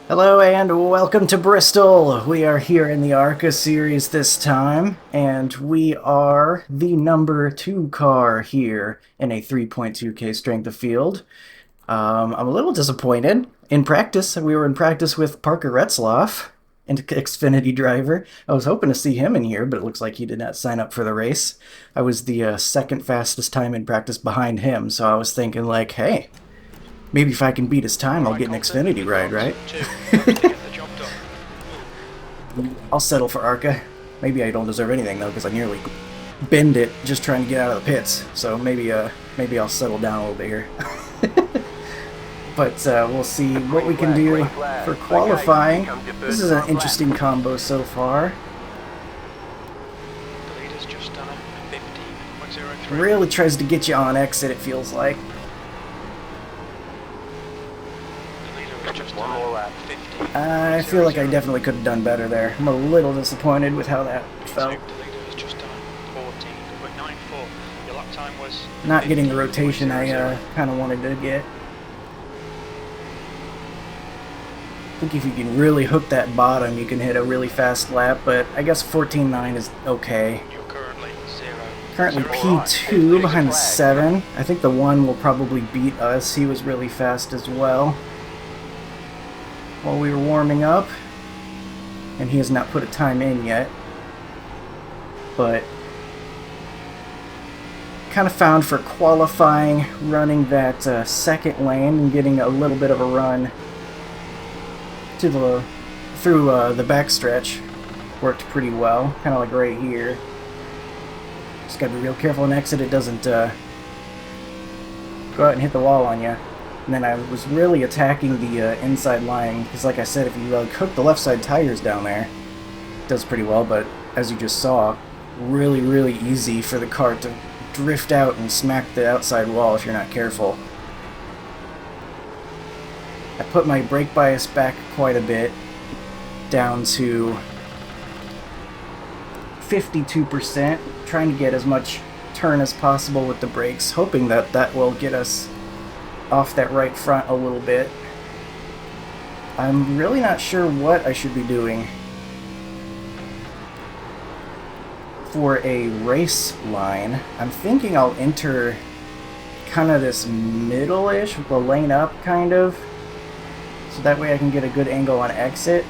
Hello and welcome to Bristol. We are here in the ARCA series this time, and we are the number 2 car here in a 3.2K strength of field. I'm a little disappointed. In practice, we were in practice with Parker Retzloff, an Xfinity driver. I was hoping to see him in here, but it looks like he did not sign up for the race. I was the second fastest time in practice behind him, so I was thinking like, hey, maybe if I can beat his time, I'll get an Xfinity ride, right? I'll settle for ARCA. Maybe I don't deserve anything though, because I nearly bend it just trying to get out of the pits. So maybe I'll settle down a little bit here. But we'll see what we can do for qualifying. This is an interesting combo so far. Really tries to get you on exit, it feels like. I feel like I definitely could have done better there. I'm a little disappointed with how that felt. Not getting the rotation I kind of wanted to get. I think if you can really hook that bottom, you can hit a really fast lap, but I guess 14.9 is okay. Currently P2 behind the 7. I think the 1 will probably beat us. He was really fast as well while we were warming up, and he has not put a time in yet, but kind of found for qualifying running that second lane and getting a little bit of a run to through the backstretch worked pretty well, kind of like right here. Just gotta be real careful in exit it doesn't go out and hit the wall on you. And then I was really attacking the inside line, because like I said, if you hook the left side tires down there, it does pretty well, but as you just saw, really easy for the car to drift out and smack the outside wall if you're not careful. I put my brake bias back quite a bit, down to 52%, trying to get as much turn as possible with the brakes, hoping that that will get us off that right front a little bit. I'm really not sure what I should be doing for a race line. I'm thinking I'll enter kind of this middle-ish, the lane up kind of, so that way I can get a good angle on exit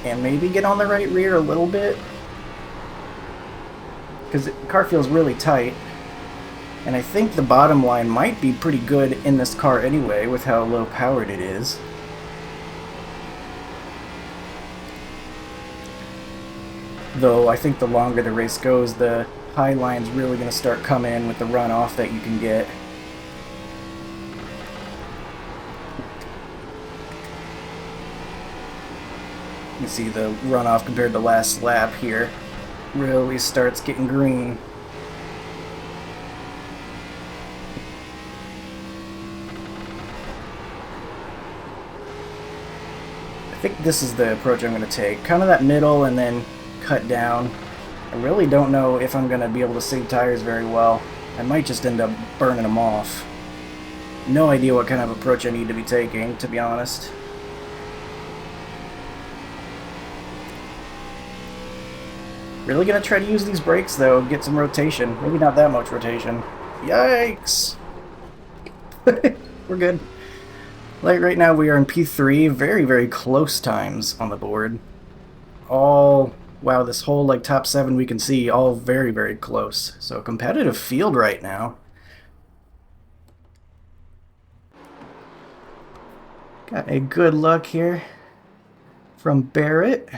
and maybe get on the right rear a little bit, because the car feels really tight. And I think the bottom line might be pretty good in this car anyway, with how low powered it is. Though I think the longer the race goes, the high line's really going to start coming in with the runoff that you can get. You can see the runoff compared to last lap here really starts getting green. I think this is the approach I'm going to take. Kind of that middle and then cut down. I really don't know if I'm going to be able to save tires very well. I might just end up burning them off. No idea what kind of approach I need to be taking, to be honest. Really going to try to use these brakes, though, get some rotation. Maybe not that much rotation. Yikes! We're good. Like right now we are in P3, very close times on the board. All, wow, this whole like top 7 we can see, all very close. So competitive field right now. Got a good luck here from Barrett.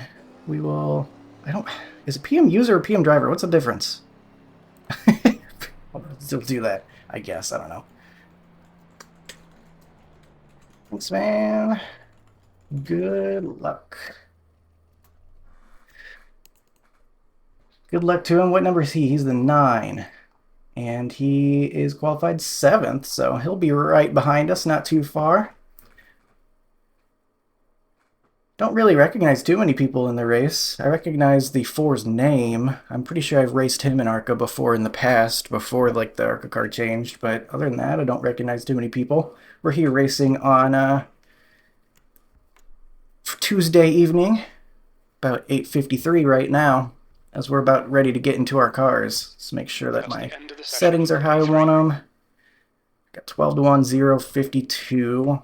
We will, is it PM user or PM driver? What's the difference? I'll still do that, I guess, I don't know. Thanks, man. Good luck. Good luck to him. What number is he? He's the 9. And he is qualified 7th, so he'll be right behind us, not too far. Don't really recognize too many people in the race. I recognize the 4's name. I'm pretty sure I've raced him in ARCA before in the past, before like the ARCA car changed, but other than that, I don't recognize too many people. We're here racing on Tuesday evening, about 8:53 right now, as we're about ready to get into our cars. Let's make sure that my settings are how I want them. Got 12 to 1, 0, 52.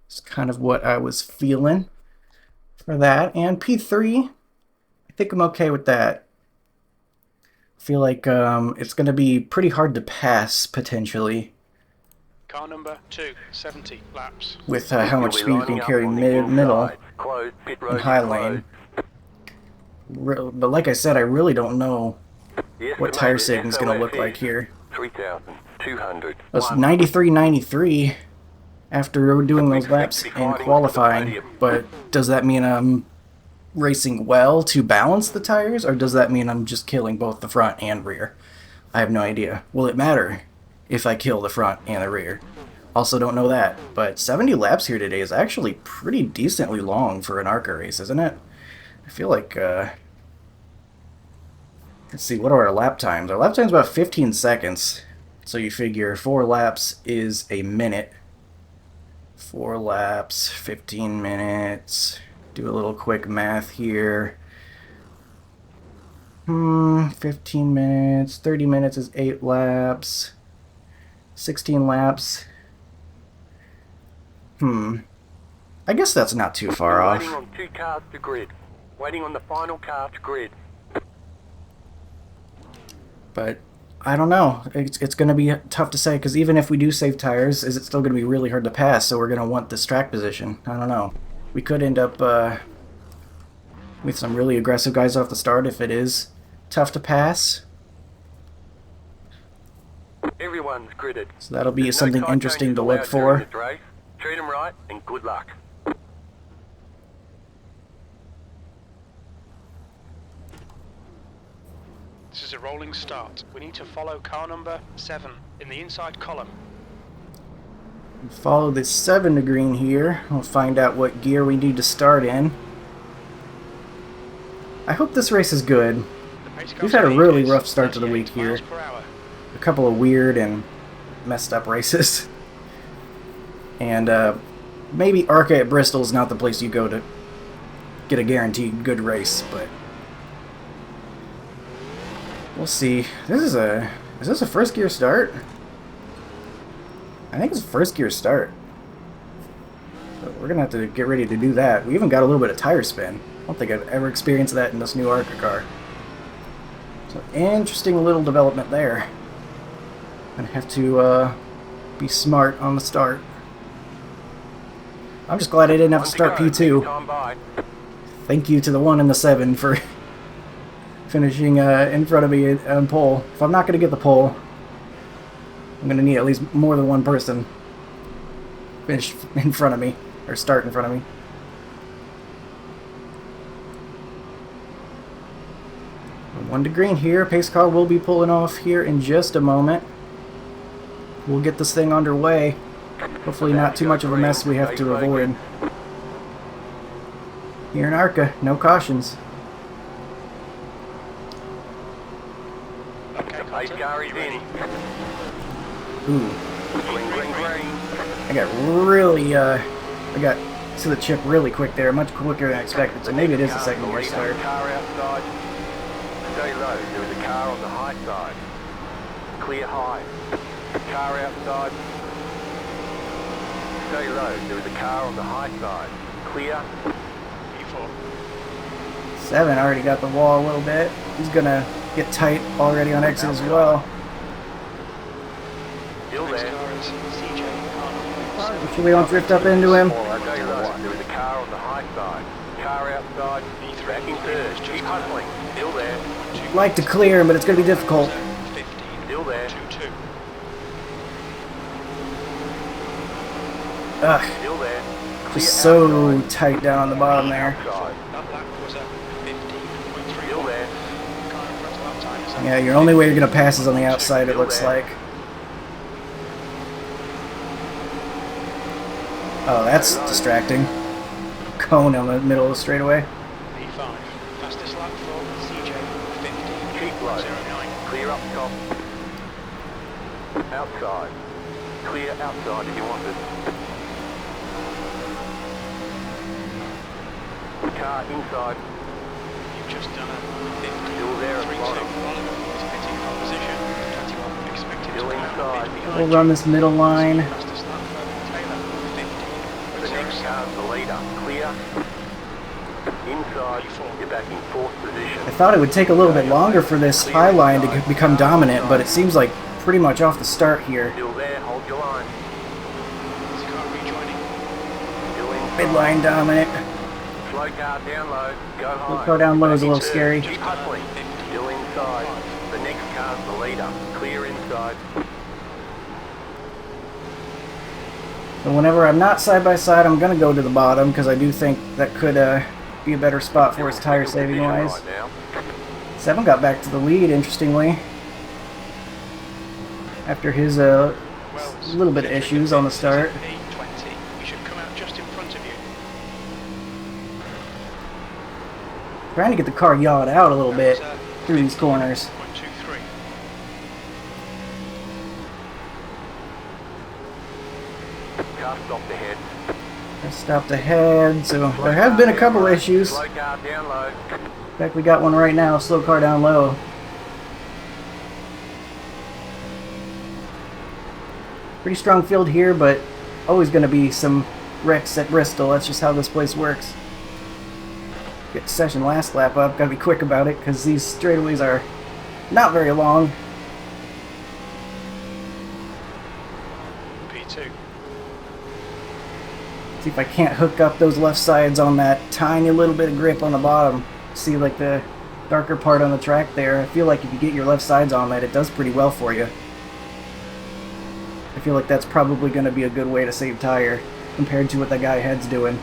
It's kind of what I was feeling for that. And P3, I think I'm okay with that. I feel like it's going to be pretty hard to pass, potentially. Car number 270 laps. With how much speed you can carry middle and high lane. But like I said, I really don't know what tire saving is going to look like here. 3,200. It was 93.93 after doing those laps in qualifying, but does that mean I'm racing well to balance the tires, or does that mean I'm just killing both the front and rear? I have no idea. Will it matter if I kill the front and the rear? Also don't know that, but 70 laps here today is actually pretty decently long for an ARCA race, isn't it? I feel like, let's see, what are our lap times? Our lap time's about 15 seconds, so you figure 4 laps is a minute. 4 laps, 15 minutes. Do a little quick math here. 15 minutes, 30 minutes is 8 laps. 16 laps. I guess that's not too far off. Waiting on 2 cars to grid. Waiting on the final car to grid. But I don't know. It's going to be tough to say, because even if we do save tires, is it still going to be really hard to pass? So we're going to want this track position. I don't know. We could end up with some really aggressive guys off the start if it is tough to pass. Everyone's gridded. So that'll be There's something no interesting to allowed look for. during this race. Treat them right and good luck. This is a rolling start. We need to follow car number 7 in the inside column. Follow the 7 to green here. We'll find out what gear we need to start in. I hope this race is good. We've had a really rough start to the week here. A couple of weird and messed up races. And maybe ARCA at Bristol is not the place you go to get a guaranteed good race, but we'll see. Is this a first gear start? I think it's a first gear start. So we're gonna have to get ready to do that. We even got a little bit of tire spin. I don't think I've ever experienced that in this new ARCA car. So interesting little development there. Gonna have to be smart on the start. I'm just glad I didn't have to start P2. Thank you to the 1 and the 7 for finishing in front of me on pole. If I'm not going to get the pole, I'm going to need at least more than one person finish in front of me, or start in front of me. One to green here. Pace car will be pulling off here in just a moment. We'll get this thing underway. Hopefully not too much of a mess we have to avoid. Here in ARCA, no cautions. Ooh. I got really, I got to the chip really quick there, much quicker than I expected, so maybe it is a second gear start. Car outside. Stay low, there is a car on the high side. Clear high. Car outside. Stay low, there is a car on the high side. Clear. P4. 7 already got the wall a little bit. He's gonna get tight already on exit as well. Still there. Make sure we don't drift up into him. Stay low, there is a car on the high side. Car outside. Back in third. Keep hustling. Still there. Like to clear him, but it's gonna be difficult. Still there. Ugh. Still there. Just so tight down on the bottom there. Still there. Yeah, your only way you're gonna pass is on the outside, it looks like. Oh, that's distracting. Cone in the middle of the straightaway. P5. Fastest lap for CJ 50. Keep low. 09. Clear up top. Outside. Clear outside if you want it. car inside. You've just done a 50. Still there at 3-2. bottom. Oliver is pitting pole position. 21 expected Still to come out inside. mid behind We'll you. run this middle line. Fastest lap for Taylor, 50. The next car's the leader. Clear. Inside. You're back in fourth position. I thought it would take a little bit longer for this high line to become dominant, but it seems like pretty much off the start here. Still there. Hold your line. Is the car rejoining? Still inside. Midline dominant. Slow car down low. Go high. Go down low is a little Back in scary. third. Keep hustling. Still inside. The next car's the leader. Clear inside. So whenever I'm not side by side, I'm going to go to the bottom because I do think that could be a better spot for us tire saving wise. Right now. 7 got back to the lead, interestingly, after his little bit of issues on the start. P20. We should come out just in front of you. Trying to get the car yawed out a little bit through these corners. 1, 2, 3. Car stopped ahead. I stopped ahead, so there have been a couple issues. Slow car down low. In fact, we got one right now, slow car down low. Pretty strong field here, but always going to be some wrecks at Bristol. That's just how this place works. Get session last lap up. Got to be quick about it because these straightaways are not very long. P2. See if I can't hook up those left sides on that tiny little bit of grip on the bottom. See like the darker part on the track there. I feel like if you get your left sides on that, it does pretty well for you. I feel like that's probably going to be a good way to save tire compared to what that guy ahead's doing.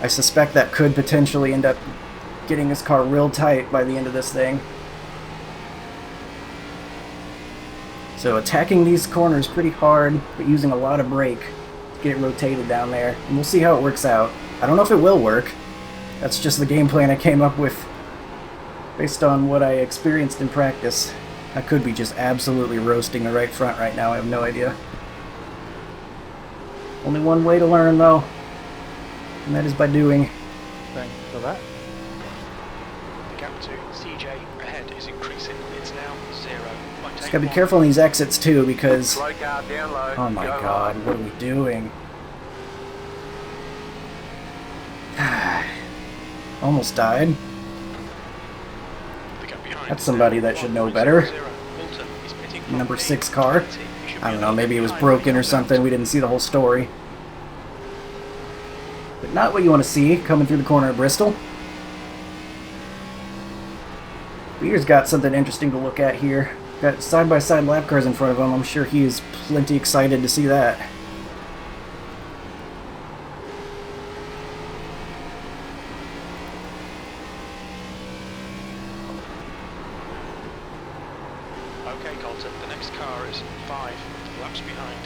I suspect that could potentially end up getting his car real tight by the end of this thing. So attacking these corners pretty hard, but using a lot of brake to get it rotated down there. And we'll see how it works out. I don't know if it will work. That's just the game plan I came up with based on what I experienced in practice. I could be just absolutely roasting the right front right now, I have no idea. Only one way to learn though, and that is by doing. Thanks for that. The gap to CJ ahead is increasing. It's now 0. Just gotta be careful in these exits too, because Slow car down low. oh my Go god, high. what are we doing? Almost died. That's somebody that should know better. Number 6 car. I don't know, maybe it was broken or something. We didn't see the whole story. But not what you want to see coming through the corner of Bristol. Beer's got something interesting to look at here. Got side-by-side lap cars in front of him. I'm sure he is plenty excited to see that. Okay, Colton, the next car is 5 laps behind.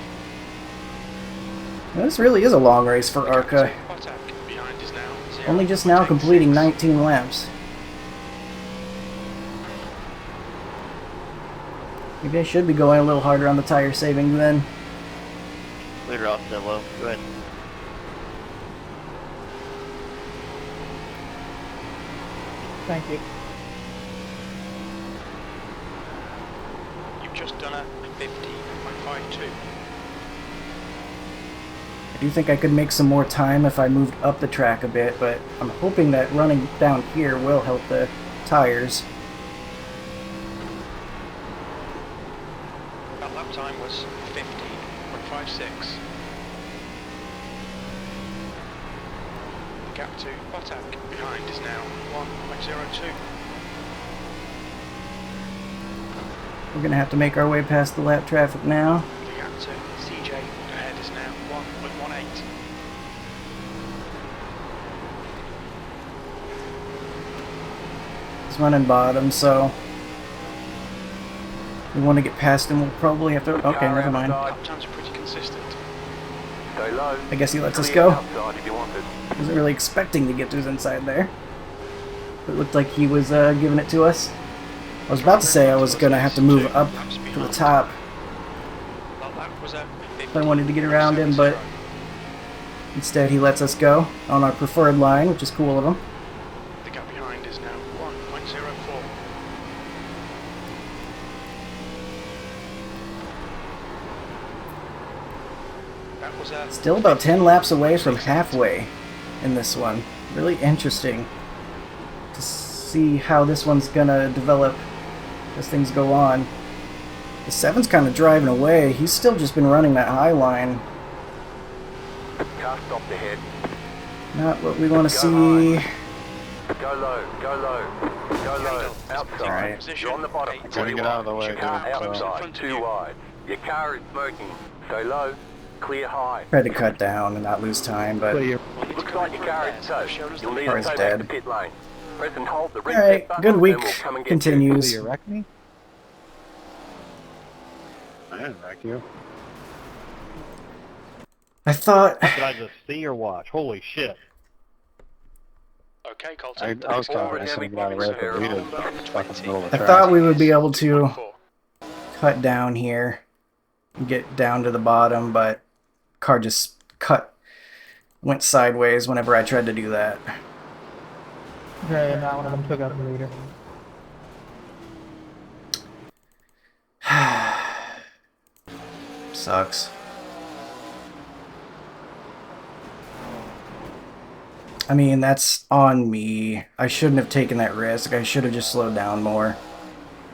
Now, this really is a long race for ARCA. Behind is now 0. Only just now completing 19 laps. Maybe I should be going a little harder on the tire saving then. Clear off that low. Go ahead. Thank you. You've just done a 50.52. I do think I could make some more time if I moved up the track a bit, but I'm hoping that running down here will help the tires. That lap time was 50.56. The gap to Botak behind is now 1.02. We're going to have to make our way past the lap traffic now. The gap to CJ ahead is now 1.18. He's running bottom, so we want to get past him. We'll probably have to... Okay, never mind. Lap times are pretty consistent. Stay low. I guess he lets us Clear go. outside if you want it. Wasn't really expecting to get to his inside there. It looked like he was giving it to us. I was about to say I was going to have to move up to the top That lap was at if I wanted to get around him, but Instead, he lets us go on our preferred line, which is cool of him. The gap behind is now 1.04. That was a Still about 10 laps away from halfway in this one. Really interesting to see how this one's gonna develop as things go on. The 7's kind of driving away. He's still just been running that high line. Car stopped ahead. Not what we want to see. Go low, go low, go low. Outside. Alright. You're on the bottom. Gotta get out of the way. Your car outside, too wide. Your car is smoking. Stay low, clear high. Tried to cut down and not lose time, but Looks like your car is toast. You'll need Car's to dead. take the pit lane. Press and hold the alright, reset button, good week and we'll come and get continues. You wreck me? I didn't wreck you. I thought Did I just see or watch? Holy shit. okay, Colton. I was talking to somebody about a red, but we didn't fucking middle of the I track. thought we would be able to 4. cut down here and get down to the bottom, but car just went sideways whenever I tried to do that. Okay, and now one of them took out the leader. Sucks. I mean, that's on me. I shouldn't have taken that risk. I should have just slowed down more.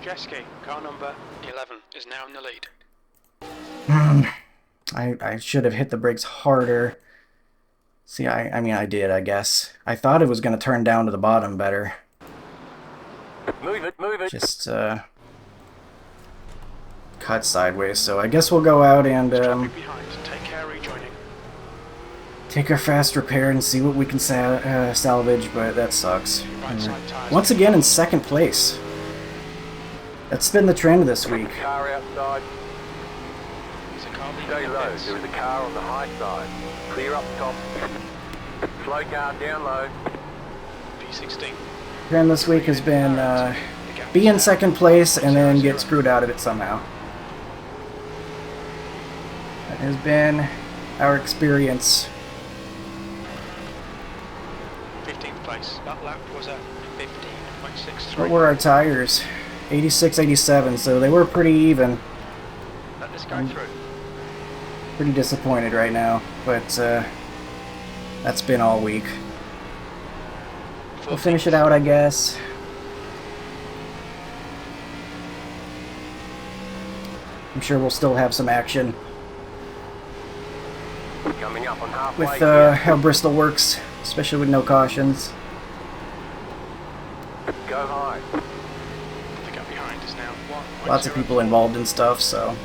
Jeski, car number 11, is now in the lead. I should have hit the brakes harder. See, I mean, I did, I guess. I thought it was going to turn down to the bottom better. Move it, move it. Just, cut sideways. So I guess we'll go out and, Traffic behind. Take care rejoining. take our fast repair and see what we can salvage, but that sucks. Right side tires. Once again in second place. That's been the trend this week. Car outside. There's a car leaving Stay the low. pits. There is a car on the high side. Clear up top. Slow car down low. P16. Trend this week has been be in second place and then get screwed out of it somehow. That has been our experience. 15th place. That lap was a 15.63. What were our tires? 86, 87, so they were pretty even. Let this go through. Pretty disappointed right now, but that's been all week. We'll finish it out, I guess. I'm sure we'll still have some action Coming up on halfway. with here. how Bristol works, especially with no cautions. Go high. The gap behind is now 1.04. Lots of people involved in stuff, so.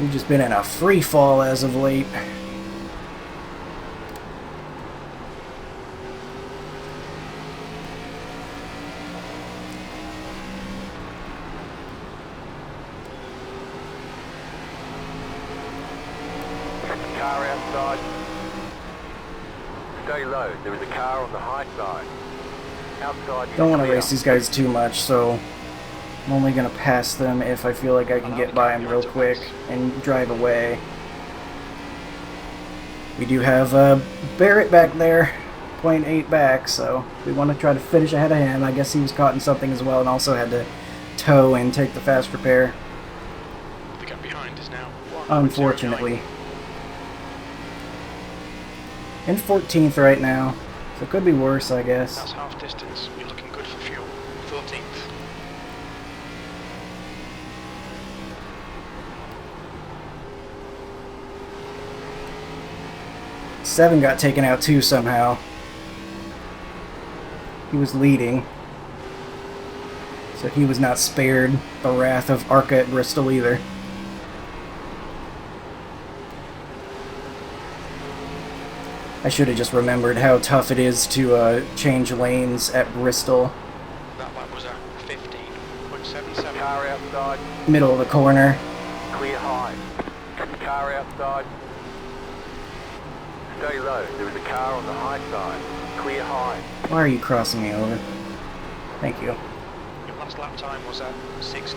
We've just been in a free fall as of late. Car outside. Stay low. There is a car on the high side. Outside. Don't want to clear. race these guys too much, so I'm only going to pass them if I feel like I can get by them real quick and drive away. We do have Barrett back there, 0.8 back, so we want to try to finish ahead of him. I guess he was caught in something as well and also had to tow and take the fast repair, The gap behind is now 1.09. unfortunately. In 14th right now, so it could be worse, I guess. That's half distance. You're looking good for fuel. 14th. Seven got taken out too somehow. He was leading, so he was not spared the wrath of ARCA at Bristol either. I should have just remembered how tough it is to change lanes at Bristol. That lap was a 15.77. Car outside. Middle of the corner. Clear high. Car outside. Stay low. There is a car on the high side. Clear high. Why are you crossing me over? Thank you. Your last lap time was a 16.14.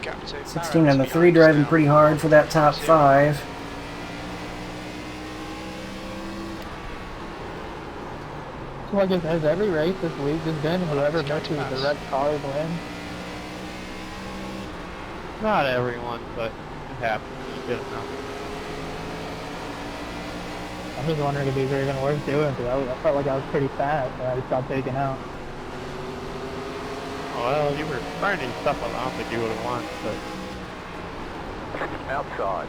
Gap to 16 Barrett and the behind 3 is driving now pretty hard for that top 1.0. 5. So I guess has every race this week just been whoever misses the red cars wins? Not everyone, but it happens. Good enough. I'm just wondering if these are even worth doing, because I felt like I was pretty fast, and I just got taken out. Well, you were burning stuff around to do what it wants, but Outside.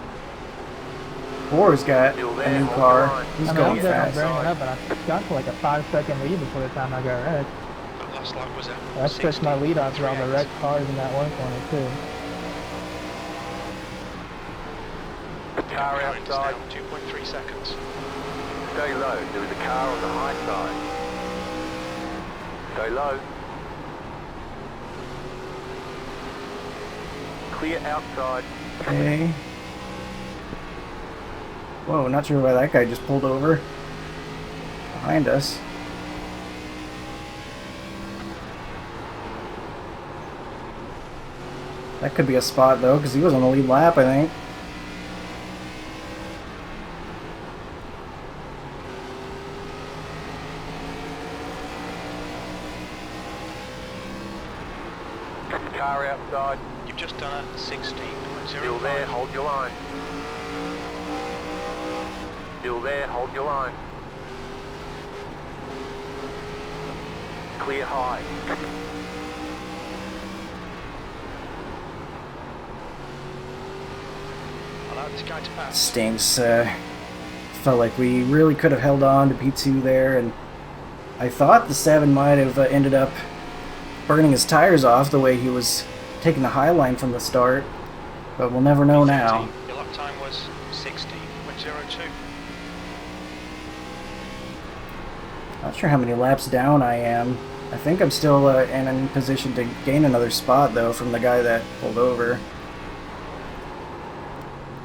Orr's got Still a there, new hold car. the line. He's I mean, going I'm getting fast. bringing it up, and I got to like a 5-second lead before the time I got wrecked. But last lap was at That stretched my lead off to all the 16.38. wrecked cars in that one corner, too. Car Behind is outside. now 2.3 seconds. Stay low. There is a car on the high side. Stay low. Clear outside. Okay. Whoa, not sure why that guy just pulled over behind us. That could be a spot though, because he was on the lead lap, I think. Car outside. You've just done a 16.05. Still there. Hold your line. Still there. Hold your line. Clear high. Allow this guy to pass. Stinks. Felt like we really could have held on to P2 there, and I thought the 7 might have ended up burning his tires off the way he was taking the high line from the start, but we'll never know now. Your lap time was 16.02. Not sure how many laps down I am. I think I'm still in a position to gain another spot though from the guy that pulled over.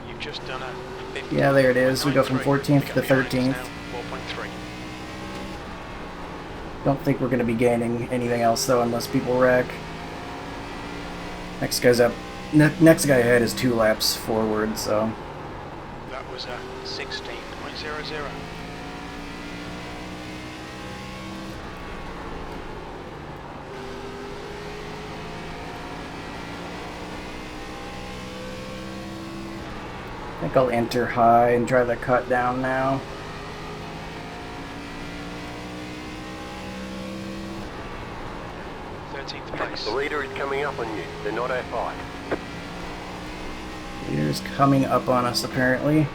You've just done a 15.93. Yeah, there it is. We go from 14th to Gap behind is 13th. now 4.3. Don't think we're going to be gaining anything else though unless people wreck. Next guy's up. Next guy ahead is 2 laps forward, so That was a 16.00. I think I'll enter high and try the cut down now. Place. The leader is coming up on you. They're not our fight. Leader's coming up on us apparently.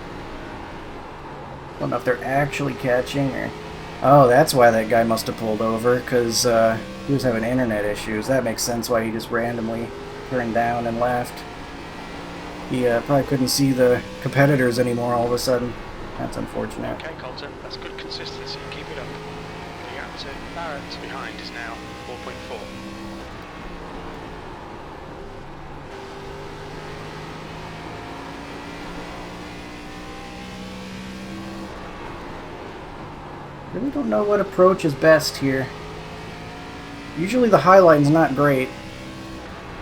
Don't know if they're actually catching or... Oh, that's why that guy must have pulled over, because he was having internet issues. That makes sense why he just randomly turned down and left. He probably couldn't see the competitors anymore all of a sudden. That's unfortunate. Okay, Colton, that's good consistency. Keep it up. The gap to Barrett behind is now 4.4. Really don't know what approach is best here. Usually the high line's not great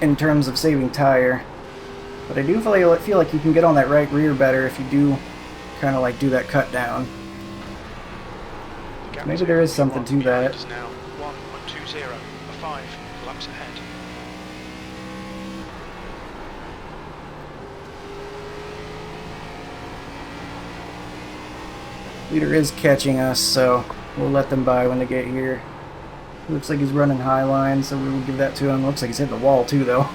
in terms of saving tire, but I do feel like you can get on that right rear better if you do kind of like do that cut down. Maybe there is something to that. Is now 1.20, a 5 laps ahead. Leader is catching us, so we'll let them by when they get here. Looks like he's running high line, so we will give that to him. Looks like he's hitting the wall too, though.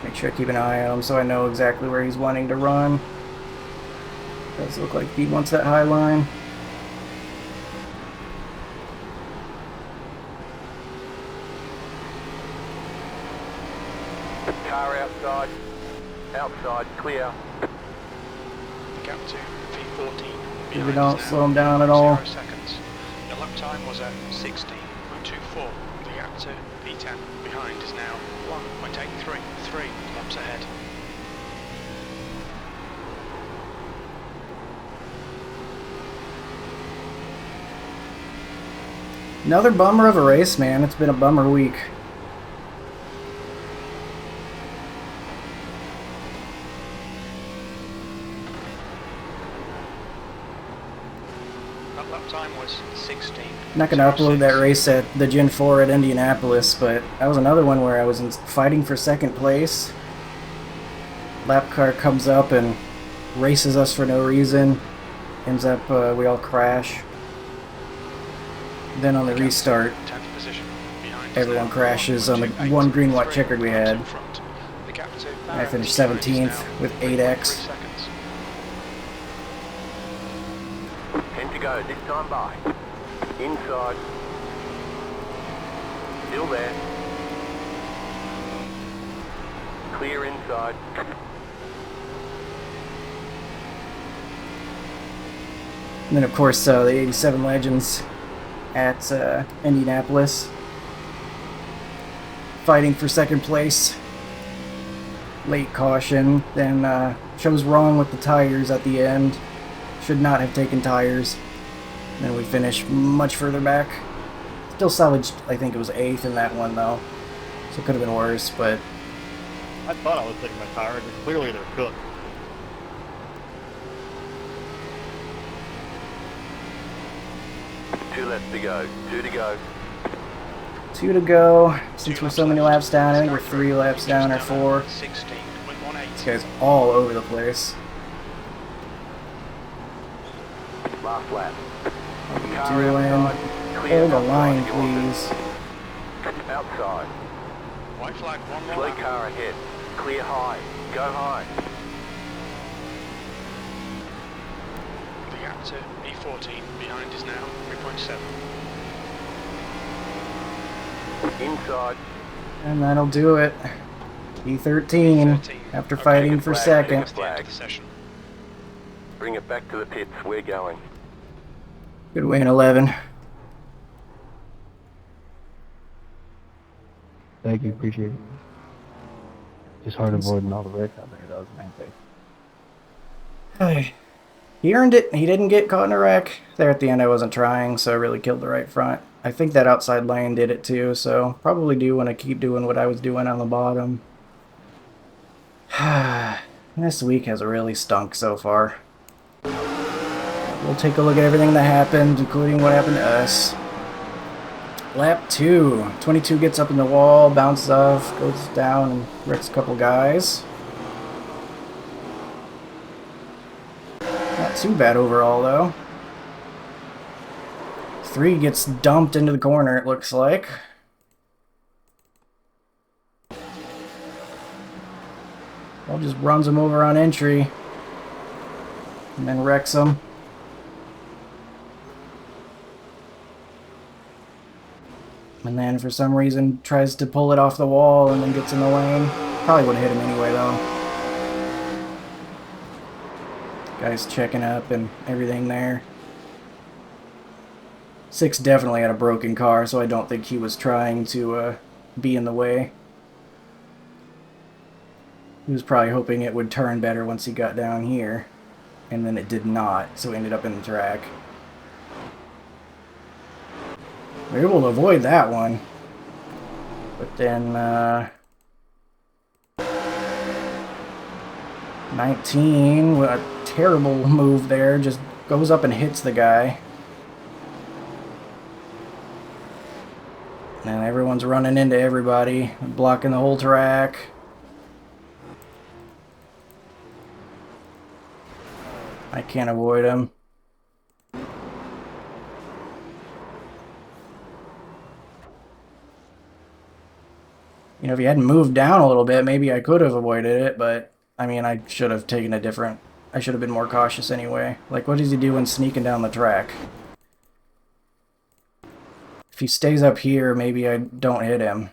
Make sure I keep an eye on him so I know exactly where he's wanting to run. Does look like he wants that high line. Car outside. Outside, clear. The gap to P14. If we don't slow him down at all. 0 seconds. Your lap time was at 16.24. The gap to P10 behind is now 1.83. 3 laps ahead. Another bummer of a race, man. It's been a bummer week. That lap time was 16. I'm not going to upload that race at the Gen 4 at Indianapolis, but that was another one where I was fighting for second place. Lap car comes up and races us for no reason. Ends up, we all crash. Then on the restart, 10th position. Behind everyone crashes on the one green white checkered we had. The gap to I finished behind is 17th now with 3.3 8x. seconds. 10 to go, this time by. Inside. Still there. Clear inside. And then, of course, the 87 Legends at Indianapolis. Fighting for second place. Late caution. Then chose wrong with the tires at the end. Should not have taken tires. Then we finished much further back. Still salvaged, I think it was 8th in that one, though. So it could have been worse, but... I thought I was taking my tires, but clearly they're cooked. Two left to go. 2 to go. 2 to go. Since we're so many laps down, I think we're 3 laps down or 4. 16.18. This guy's all over the place. Last lap. Car hold the line, please. Outside. White flag, one more Slow lap. car ahead. Clear high. Go high. The gap to E14 behind is now 3.7. Inside. And that'll do it. E13, after fighting for second. That's the end of the session. Bring it back to the pits. We're going. Good win, 11. Thank you, appreciate it. Just hard avoiding all the wrecks out there, that was the main thing. He earned it. He didn't get caught in a wreck. There at the end I wasn't trying, so I really killed the right front. I think that outside lane did it too, so probably do want to keep doing what I was doing on the bottom. This week has really stunk so far. We'll take a look at everything that happened, including what happened to us. Lap 2. 22 gets up in the wall, bounces off, goes down, and wrecks a couple guys. Not too bad overall, though. 3 gets dumped into the corner, it looks like. Well, just runs him over on entry. And then wrecks him. And then for some reason tries to pull it off the wall and then gets in the lane. Probably would have hit him anyway, though. Guy's checking up and everything there. 6 definitely had a broken car, so I don't think he was trying to be in the way. He was probably hoping it would turn better once he got down here. And then it did not, so he ended up in the track. We were able to avoid that one. But then, 19, a terrible move there, just goes up and hits the guy. And everyone's running into everybody, blocking the whole track. I can't avoid him. You know, if he hadn't moved down a little bit, maybe I could have avoided it, but, I mean, I should have taken a different... I should have been more cautious anyway. Like, what is he doing sneaking down the track? If he stays up here, maybe I don't hit him.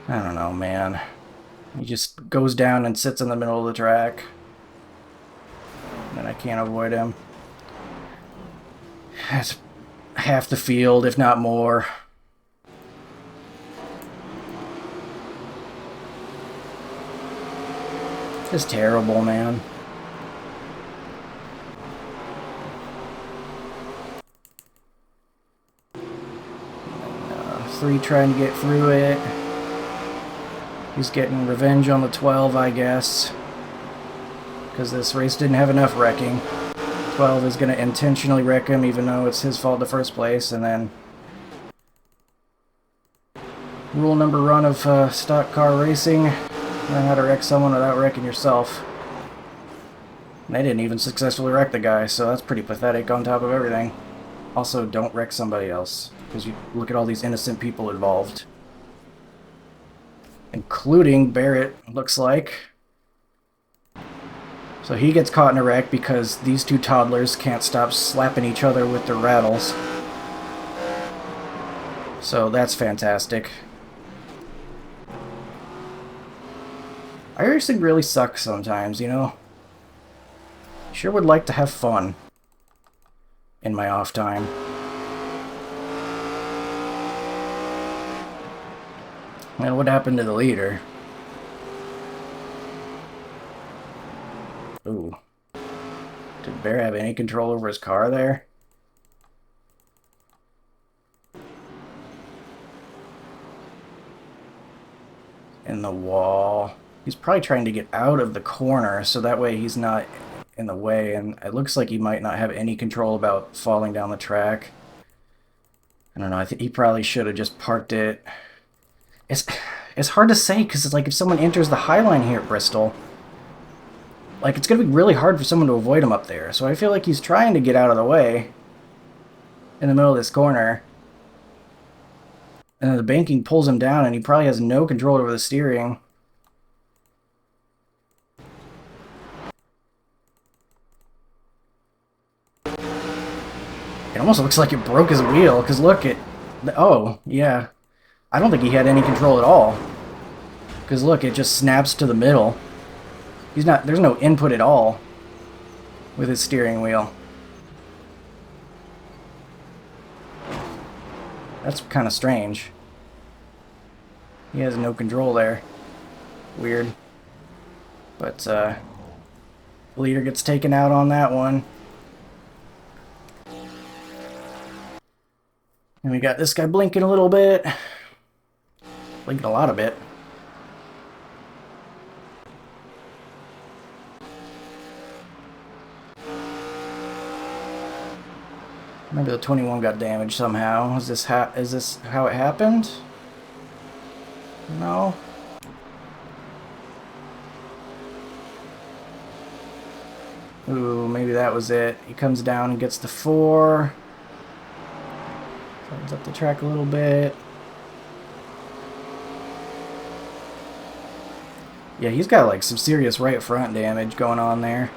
I don't know, man. He just goes down and sits in the middle of the track. And I can't avoid him. That's half the field, if not more. Just terrible, man. 3 trying to get through it. He's getting revenge on the 12, I guess. Because this race didn't have enough wrecking. 12 is going to intentionally wreck him, even though it's his fault in the first place. And then... rule number 1 of stock car racing. Learn how to wreck someone without wrecking yourself. And they didn't even successfully wreck the guy, so that's pretty pathetic on top of everything. Also, don't wreck somebody else. Because you look at all these innocent people involved. Including Barrett, looks like. So he gets caught in a wreck because these two toddlers can't stop slapping each other with their rattles. So that's fantastic. iRacing really sucks sometimes, you know? Sure would like to have fun in my off time. And what happened to the leader? Ooh. Did Bear have any control over his car there? In the wall. He's probably trying to get out of the corner so that way he's not in the way, and it looks like he might not have any control about falling down the track. I don't know, I think he probably should have just parked it. It's hard to say because it's like if someone enters the high line here at Bristol, like it's going to be really hard for someone to avoid him up there. So I feel like he's trying to get out of the way in the middle of this corner. And then the banking pulls him down and he probably has no control over the steering. It almost looks like it broke his wheel, because look at... oh, yeah. I don't think he had any control at all. Because look, it just snaps to the middle. He's not... there's no input at all with his steering wheel. That's kind of strange. He has no control there. Weird. But, leader gets taken out on that one. And we got this guy blinking a little bit. Blinking a lot of it. Remember the 21 got damaged somehow. Is this how it happened? No. Ooh, maybe that was it. He comes down and gets the 4. Opens up the track a little bit. Yeah, he's got like some serious right front damage going on there.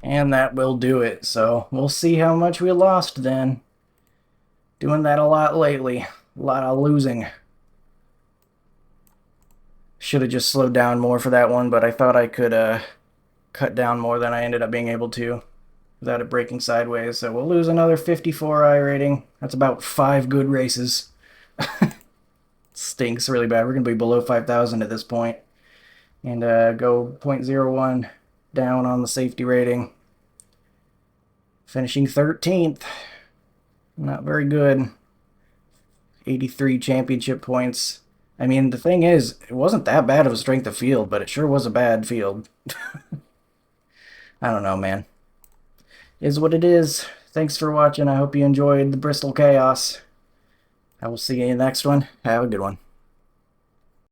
And that will do it. So we'll see how much we lost then. Doing that a lot lately. A lot of losing. Should have just slowed down more for that one, but I thought I could cut down more than I ended up being able to without it breaking sideways. So we'll lose another 54 iRating. That's about 5 good races. Stinks really bad. We're going to be below 5,000 at this point. And go 0.01 down on the safety rating. Finishing 13th. Not very good. 83 championship points. I mean, the thing is, it wasn't that bad of a strength of field, but it sure was a bad field. I don't know, man. Is what it is. Thanks for watching. I hope you enjoyed the Bristol Chaos. I will see you in the next one. Have a good one.